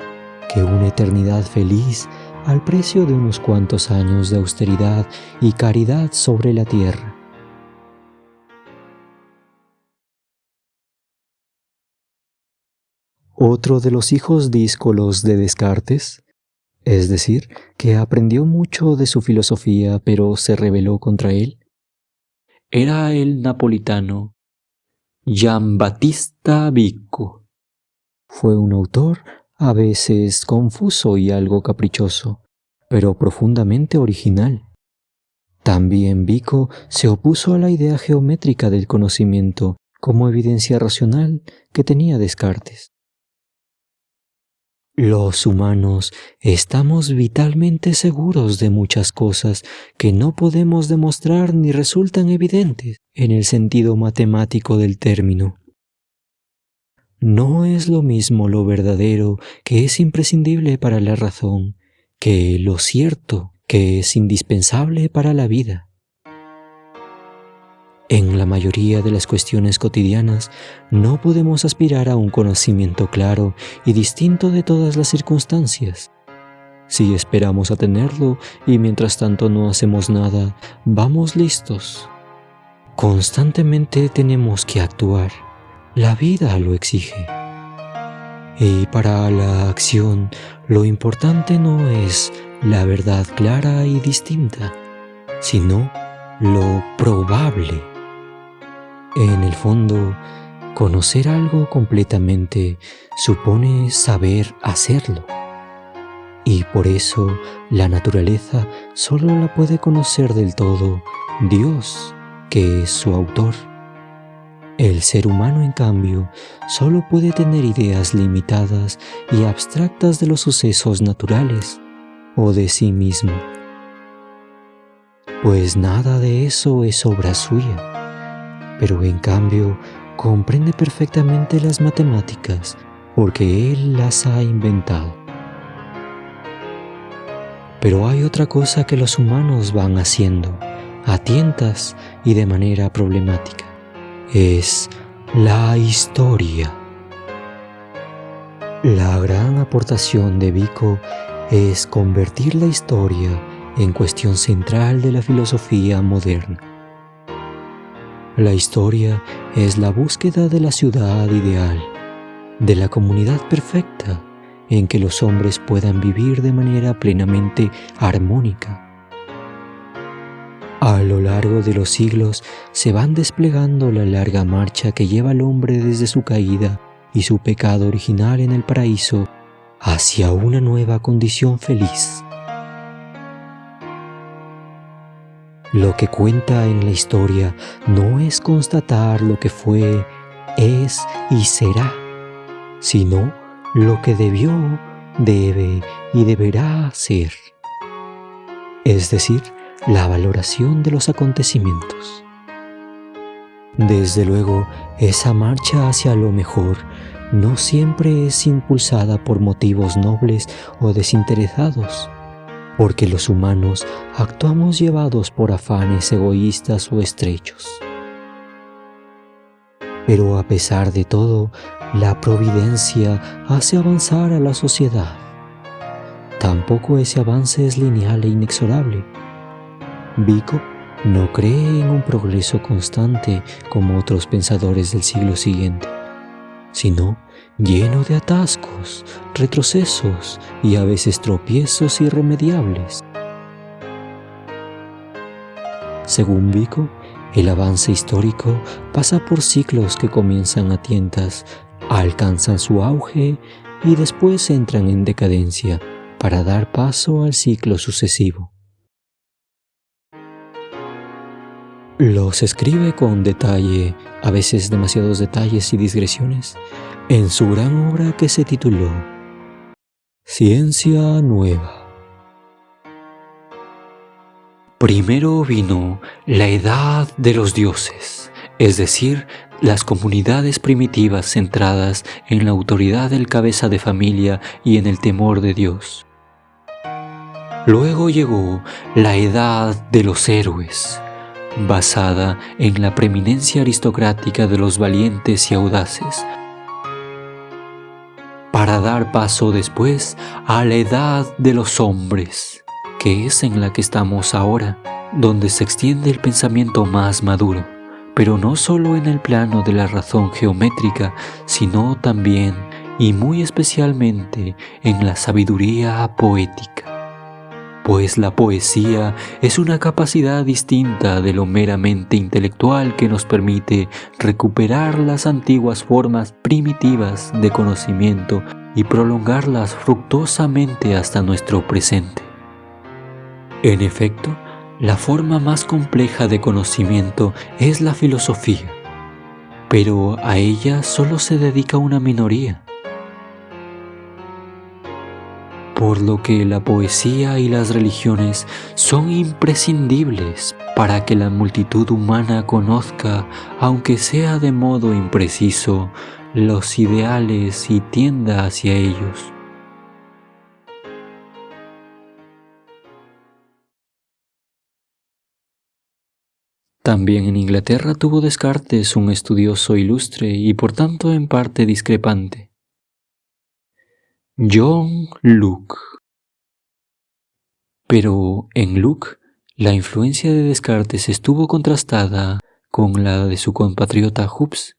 que una eternidad feliz al precio de unos cuantos años de austeridad y caridad sobre la tierra. Otro de los hijos díscolos de Descartes, es decir, que aprendió mucho de su filosofía pero se rebeló contra él, era el napolitano Giambattista Vico. Fue un autor a veces confuso y algo caprichoso, pero profundamente original. También Vico se opuso a la idea geométrica del conocimiento como evidencia racional que tenía Descartes. Los humanos estamos vitalmente seguros de muchas cosas que no podemos demostrar ni resultan evidentes en el sentido matemático del término. No es lo mismo lo verdadero, que es imprescindible para la razón, que lo cierto, que es indispensable para la vida. En la mayoría de las cuestiones cotidianas no podemos aspirar a un conocimiento claro y distinto de todas las circunstancias. Si esperamos a tenerlo y mientras tanto no hacemos nada, vamos listos. Constantemente tenemos que actuar. La vida lo exige. Y para la acción, lo importante no es la verdad clara y distinta, sino lo probable. En el fondo, conocer algo completamente supone saber hacerlo. Y por eso la naturaleza solo la puede conocer del todo Dios, que es su autor. El ser humano, en cambio, solo puede tener ideas limitadas y abstractas de los sucesos naturales o de sí mismo. Pues nada de eso es obra suya, pero en cambio comprende perfectamente las matemáticas porque él las ha inventado. Pero hay otra cosa que los humanos van haciendo, a tientas y de manera problemática. Es la historia. La gran aportación de Vico es convertir la historia en cuestión central de la filosofía moderna. La historia es la búsqueda de la ciudad ideal, de la comunidad perfecta en que los hombres puedan vivir de manera plenamente armónica. A lo largo de los siglos se van desplegando la larga marcha que lleva al hombre desde su caída y su pecado original en el paraíso hacia una nueva condición feliz. Lo que cuenta en la historia no es constatar lo que fue, es y será, sino lo que debió, debe y deberá ser. Es decir, la valoración de los acontecimientos. Desde luego, esa marcha hacia lo mejor no siempre es impulsada por motivos nobles o desinteresados, porque los humanos actuamos llevados por afanes egoístas o estrechos. Pero a pesar de todo, la providencia hace avanzar a la sociedad. Tampoco ese avance es lineal e inexorable. Vico no cree en un progreso constante como otros pensadores del siglo siguiente, sino lleno de atascos, retrocesos y a veces tropiezos irremediables. Según Vico, el avance histórico pasa por ciclos que comienzan a tientas, alcanzan su auge y después entran en decadencia para dar paso al ciclo sucesivo. Los escribe con detalle, a veces demasiados detalles y digresiones, en su gran obra que se tituló Ciencia Nueva. Primero vino la edad de los dioses, es decir, las comunidades primitivas centradas en la autoridad del cabeza de familia y en el temor de Dios. Luego llegó la edad de los héroes, basada en la preeminencia aristocrática de los valientes y audaces, para dar paso después a la edad de los hombres, que es en la que estamos ahora, donde se extiende el pensamiento más maduro, pero no solo en el plano de la razón geométrica, sino también y muy especialmente en la sabiduría poética. Pues la poesía es una capacidad distinta de lo meramente intelectual que nos permite recuperar las antiguas formas primitivas de conocimiento y prolongarlas fructuosamente hasta nuestro presente. En efecto, la forma más compleja de conocimiento es la filosofía, pero a ella solo se dedica una minoría. Por lo que la poesía y las religiones son imprescindibles para que la multitud humana conozca, aunque sea de modo impreciso, los ideales y tienda hacia ellos. También en Inglaterra tuvo Descartes un estudioso ilustre y por tanto en parte discrepante, John Locke. Pero en Locke, la influencia de Descartes estuvo contrastada con la de su compatriota Hobbes.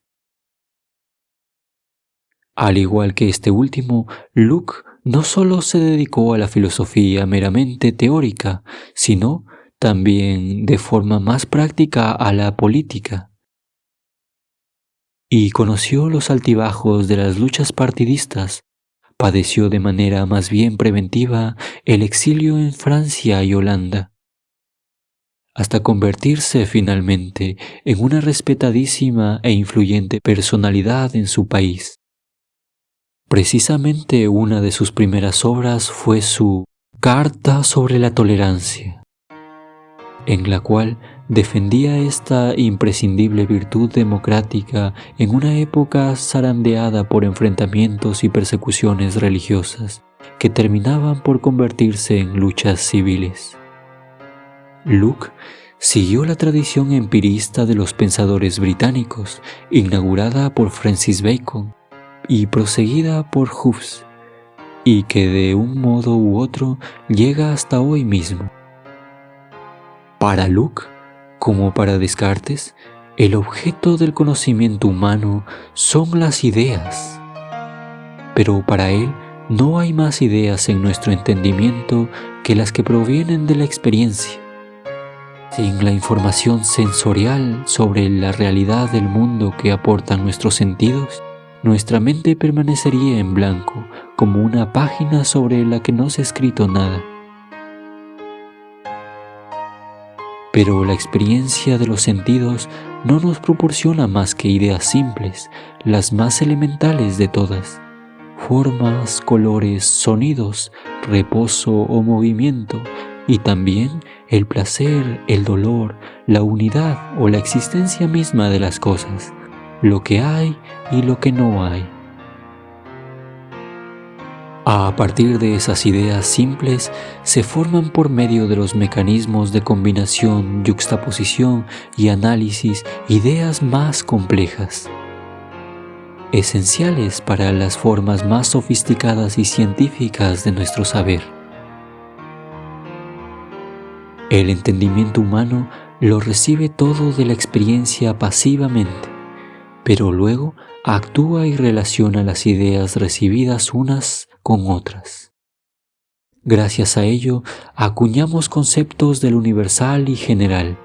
Al igual que este último, Locke no solo se dedicó a la filosofía meramente teórica, sino también de forma más práctica a la política. Y conoció los altibajos de las luchas partidistas. Padeció de manera más bien preventiva el exilio en Francia y Holanda, hasta convertirse finalmente en una respetadísima e influyente personalidad en su país. Precisamente una de sus primeras obras fue su Carta sobre la Tolerancia, en la cual defendía esta imprescindible virtud democrática en una época zarandeada por enfrentamientos y persecuciones religiosas que terminaban por convertirse en luchas civiles. Locke siguió la tradición empirista de los pensadores británicos, inaugurada por Francis Bacon y proseguida por Hobbes, y que de un modo u otro llega hasta hoy mismo. Para Locke, como para Descartes, el objeto del conocimiento humano son las ideas. Pero para él no hay más ideas en nuestro entendimiento que las que provienen de la experiencia. Sin la información sensorial sobre la realidad del mundo que aportan nuestros sentidos, nuestra mente permanecería en blanco, como una página sobre la que no se ha escrito nada. Pero la experiencia de los sentidos no nos proporciona más que ideas simples, las más elementales de todas. Formas, colores, sonidos, reposo o movimiento, y también el placer, el dolor, la unidad o la existencia misma de las cosas, lo que hay y lo que no hay. A partir de esas ideas simples se forman por medio de los mecanismos de combinación, yuxtaposición y análisis ideas más complejas, esenciales para las formas más sofisticadas y científicas de nuestro saber. El entendimiento humano lo recibe todo de la experiencia pasivamente, pero luego actúa y relaciona las ideas recibidas unas con otras. Gracias a ello, acuñamos conceptos del universal y general,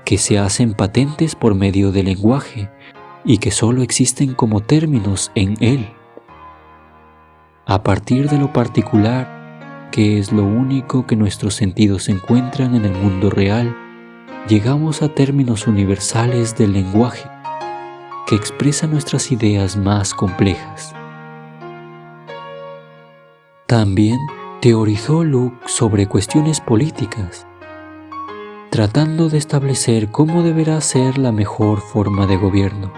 que se hacen patentes por medio del lenguaje y que solo existen como términos en él. A partir de lo particular, que es lo único que nuestros sentidos encuentran en el mundo real, llegamos a términos universales del lenguaje, que expresa nuestras ideas más complejas. También teorizó Locke sobre cuestiones políticas, tratando de establecer cómo deberá ser la mejor forma de gobierno.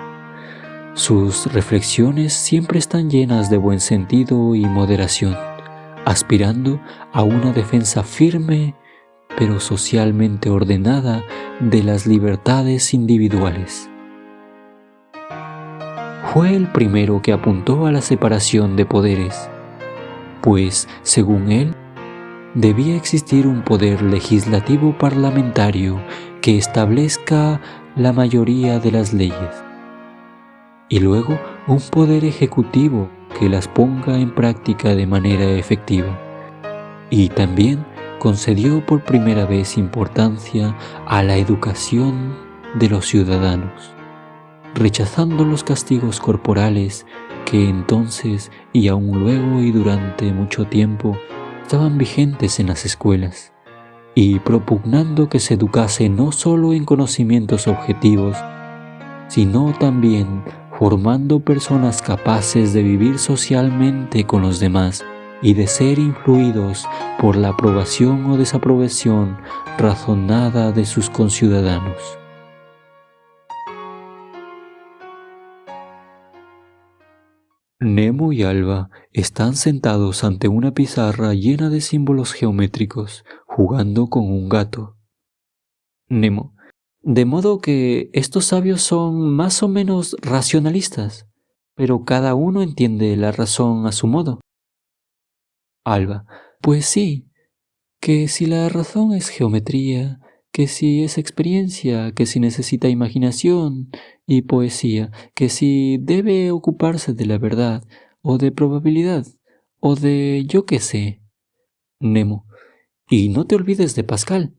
Sus reflexiones siempre están llenas de buen sentido y moderación, aspirando a una defensa firme pero socialmente ordenada de las libertades individuales. Fue el primero que apuntó a la separación de poderes, pues, según él, debía existir un poder legislativo parlamentario que establezca la mayoría de las leyes, y luego un poder ejecutivo que las ponga en práctica de manera efectiva. Y también concedió por primera vez importancia a la educación de los ciudadanos, rechazando los castigos corporales que entonces y aún luego y durante mucho tiempo estaban vigentes en las escuelas, y propugnando que se educase no solo en conocimientos objetivos, sino también formando personas capaces de vivir socialmente con los demás y de ser influidos por la aprobación o desaprobación razonada de sus conciudadanos. Nemo y Alba están sentados ante una pizarra llena de símbolos geométricos, jugando con un gato. Nemo: de modo que estos sabios son más o menos racionalistas, pero cada uno entiende la razón a su modo. Alba: pues sí, que si la razón es geometría, que si es experiencia, que si necesita imaginación y poesía, que si debe ocuparse de la verdad, o de probabilidad, o de yo qué sé. Nemo: y no te olvides de Pascal.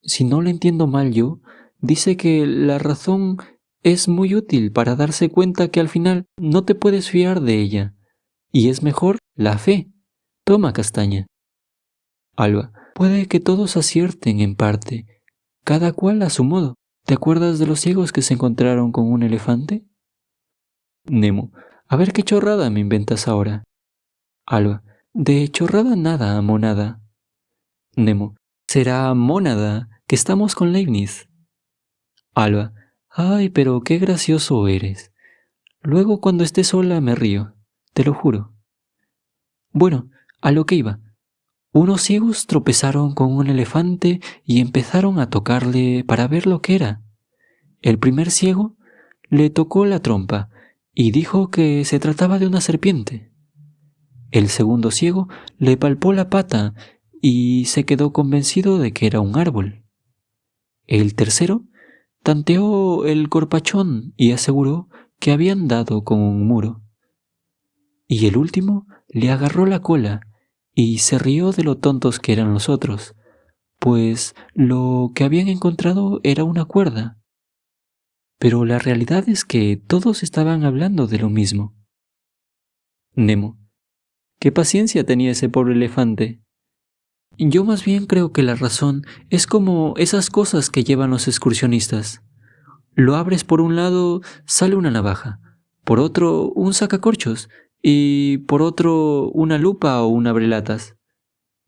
Si no le entiendo mal yo, dice que la razón es muy útil para darse cuenta que al final no te puedes fiar de ella, y es mejor la fe. Toma, castaña. Alba: puede que todos acierten en parte, cada cual a su modo. ¿Te acuerdas de los ciegos que se encontraron con un elefante? Nemo: a ver qué chorrada me inventas ahora. Alba: de chorrada nada, monada. Nemo: será mónada, que estamos con Leibniz. Alba: ay, pero qué gracioso eres. Luego cuando esté sola me río, te lo juro. Bueno, a lo que iba. Unos ciegos tropezaron con un elefante y empezaron a tocarle para ver lo que era. El primer ciego le tocó la trompa y dijo que se trataba de una serpiente. El segundo ciego le palpó la pata y se quedó convencido de que era un árbol. El tercero tanteó el corpachón y aseguró que habían dado con un muro. Y el último le agarró la cola y se rió de lo tontos que eran los otros, pues lo que habían encontrado era una cuerda. Pero la realidad es que todos estaban hablando de lo mismo. Nemo: ¿qué paciencia tenía ese pobre elefante? Yo más bien creo que la razón es como esas cosas que llevan los excursionistas. Lo abres por un lado, sale una navaja, por otro un sacacorchos y por otro una lupa o un abrelatas.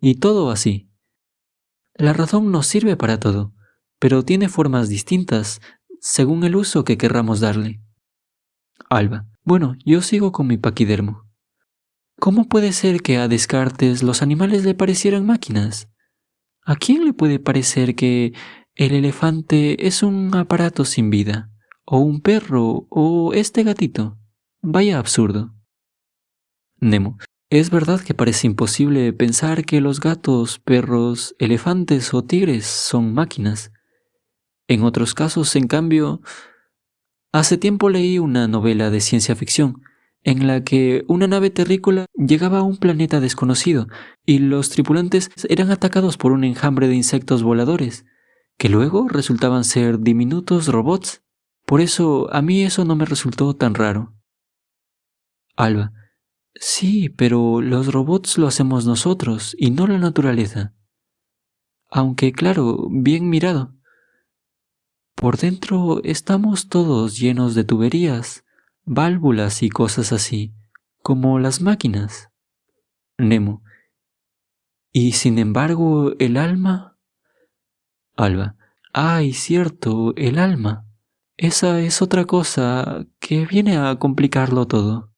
Y todo así. La razón nos sirve para todo, pero tiene formas distintas según el uso que querramos darle. Alba. Bueno, yo sigo con mi paquidermo. ¿Cómo puede ser que a Descartes los animales le parecieran máquinas? ¿A quién le puede parecer que el elefante es un aparato sin vida? ¿O un perro? ¿O este gatito? Vaya absurdo. Nemo. Es verdad que parece imposible pensar que los gatos, perros, elefantes o tigres son máquinas. En otros casos, en cambio, hace tiempo leí una novela de ciencia ficción en la que una nave terrícola llegaba a un planeta desconocido y los tripulantes eran atacados por un enjambre de insectos voladores, que luego resultaban ser diminutos robots. Por eso a mí eso no me resultó tan raro. Alba. Sí, pero los robots lo hacemos nosotros y no la naturaleza. Aunque claro, bien mirado. Por dentro estamos todos llenos de tuberías, válvulas y cosas así, como las máquinas. Nemo. Y sin embargo, el alma. Alba. Ay, cierto, el alma. Esa es otra cosa que viene a complicarlo todo.